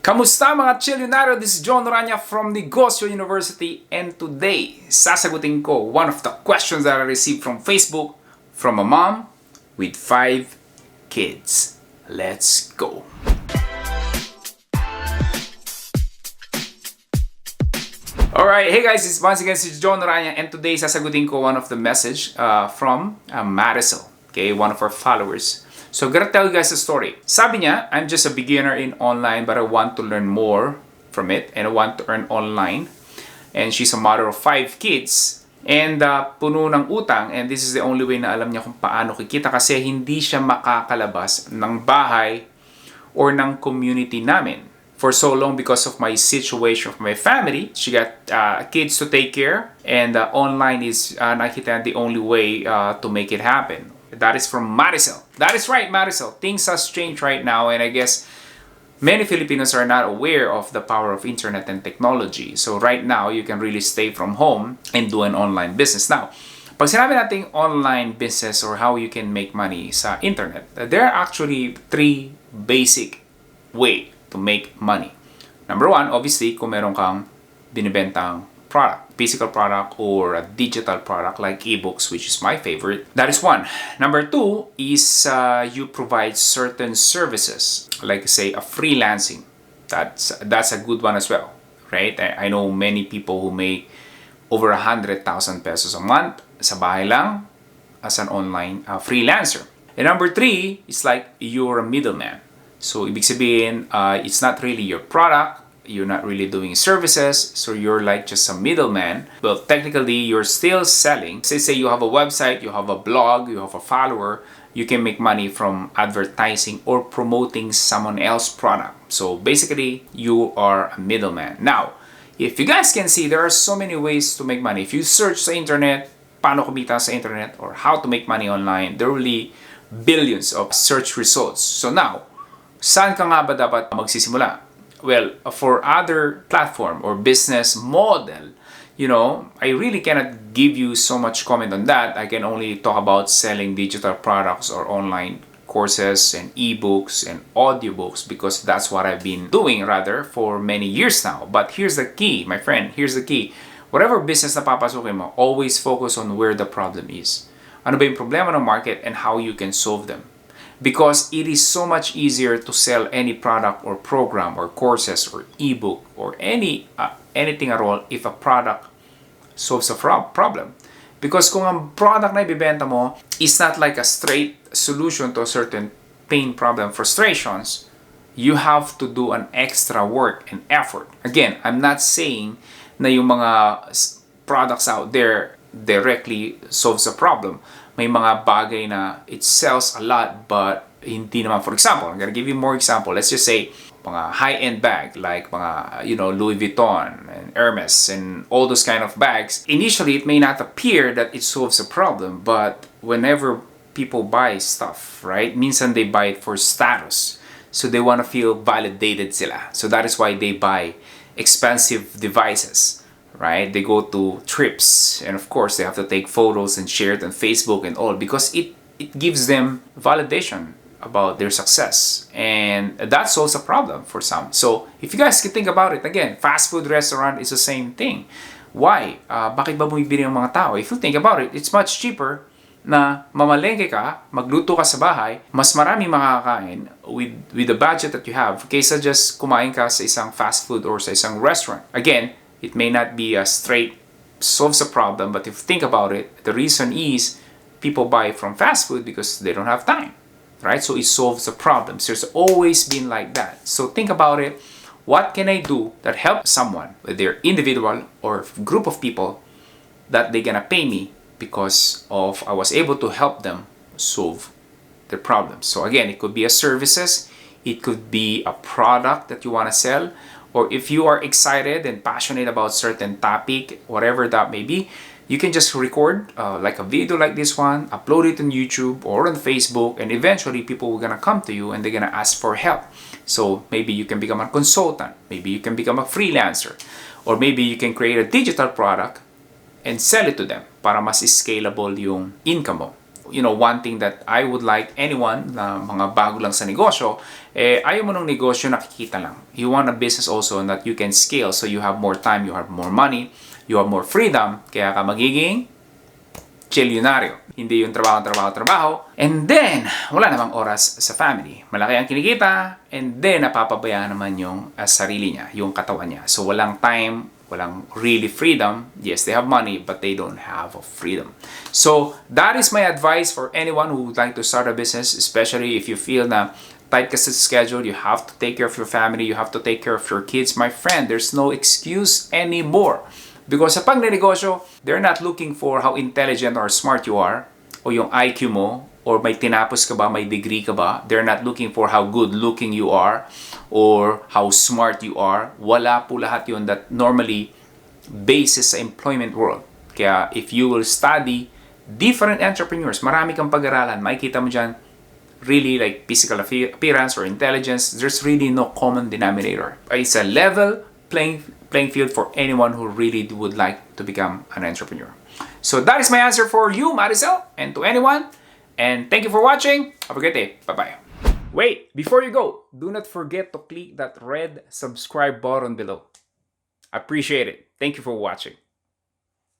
Kamusta mga Chilyonaro? This is Jon Orana from Negosyo University, and today, sasagutin ko one of the questions that I received from Facebook from a mom with 5 kids. Let's go! Alright, hey guys, it's once again it's Jon Orana, and today sasagutin ko one of the message from Marisol, okay, one of our followers. So I'm gonna tell you guys a story. Sabi niya, I'm just a beginner in online but I want to learn more from it and I want to earn online. And she's a mother of 5 kids and puno ng utang, and this is the only way na alam niya kung paano kikita kasi hindi siya makakalabas ng bahay or ng community namin for so long because of my situation of my family. She got kids to take care, and online is nakita the only way to make it happen. That is from Marisol. That is right, Marisol. Things have changed right now, and I guess many Filipinos are not aware of the power of internet and technology. So right now, you can really stay from home and do an online business. Now, pag sinabi natin online business or how you can make money sa internet, there are actually 3 basic way to make money. Number 1, obviously, kung meron kang binibentang product, physical product or a digital product like ebooks, which is my favorite. That is 1. Number 2 is you provide certain services, like say a freelancing. That's a good one as well, right? I know many people who make over 100,000 pesos a month sa bahay lang as an online freelancer. And number 3 is like you're a middleman. So ibig sabihin, it's not really your product. You're not really doing services, so you're like just a middleman. Well, technically, you're still selling. Say you have a website, you have a blog, you have a follower, you can make money from advertising or promoting someone else's product. So basically, you are a middleman. Now, if you guys can see, there are so many ways to make money. If you search sa internet, paano kumita sa internet or how to make money online, there will be billions of search results. So now, saan ka nga ba dapat magsisimula? Well, for other platform or business model, I really cannot give you so much comment on that. I can only talk about selling digital products or online courses and ebooks and audiobooks because that's what I've been doing rather for many years now. But here's the key, my friend, here's the key. Whatever business na papasukin mo, always focus on where the problem is. Ano ba yung problema ng market and how you can solve them. Because it is so much easier to sell any product or program or courses or ebook or anything at all if a product solves a problem. Because kung ang product na ibibenta mo is not like a straight solution to a certain pain, problem, frustrations, you have to do an extra work and effort. Again, I'm not saying na yung mga products out there directly solves a problem. May mga bagay na it sells a lot but hindi naman. For example, I'm gonna give you more example. Let's just say mga high-end bag like mga Louis Vuitton and Hermes and all those kind of bags. Initially, it may not appear that it solves a problem, but whenever people buy stuff, right? Minsan they buy it for status. So they want to feel validated sila. So that is why they buy expensive devices. Right? They go to trips and of course they have to take photos and share it on Facebook and all because it gives them validation about their success, and that solves a problem for some. So if you guys can think about it, again, fast food restaurant is the same thing. Why? Bakit ba bumibili ng mga tao? If you think about it, it's much cheaper na mamalengke ka, magluto ka sa bahay, mas marami makakain with the budget that you have kaysa just kumain ka sa isang fast food or sa isang restaurant. Again, it may not be a straight solves a problem, but if you think about it, the reason is people buy from fast food because they don't have time, right? So it solves the problems. There's always been like that. So think about it. What can I do that helps someone, whether individual or group of people, that they're gonna pay me because of I was able to help them solve their problems. So again, it could be a services, it could be a product that you wanna sell, or if you are excited and passionate about certain topic, whatever that may be, you can just record like a video like this one, upload it on YouTube or on Facebook, and eventually people are gonna come to you and they're gonna ask for help. So maybe you can become a consultant, maybe you can become a freelancer, or maybe you can create a digital product and sell it to them para mas scalable yung income mo. One thing that I would like anyone na mga bago lang sa negosyo ayaw mo ng negosyo nakikita lang. You want a business also that you can scale so you have more time, you have more money, you have more freedom, kaya ka magiging chilyonaryo. Hindi yung trabaho. And then, wala namang oras sa family. Malaki ang kinikita, and then napapabayaan naman yung sarili niya, yung katawan niya. So walang time, walang really freedom. Yes, they have money, but they don't have freedom. So that is my advice for anyone who would like to start a business, especially if you feel na tight ka sa schedule, you have to take care of your family, you have to take care of your kids. My friend, there's no excuse anymore. Because sa pagnenegosyo, they're not looking for how intelligent or smart you are, o yung IQ mo, or may tinapos ka ba, may degree ka ba. They're not looking for how good looking you are, or how smart you are. Wala po lahat yun that normally basis sa employment world. Kaya if you will study different entrepreneurs, marami kang pag-aralan, makikita mo dyan, really like physical appearance or intelligence, there's really no common denominator. It's a level playing field for anyone who really would like to become an entrepreneur. So that is my answer for you, Maricel, and to anyone. And thank you for watching. Have a great day. Bye-bye. Wait, before you go, do not forget to click that red subscribe button below. Appreciate it. Thank you for watching.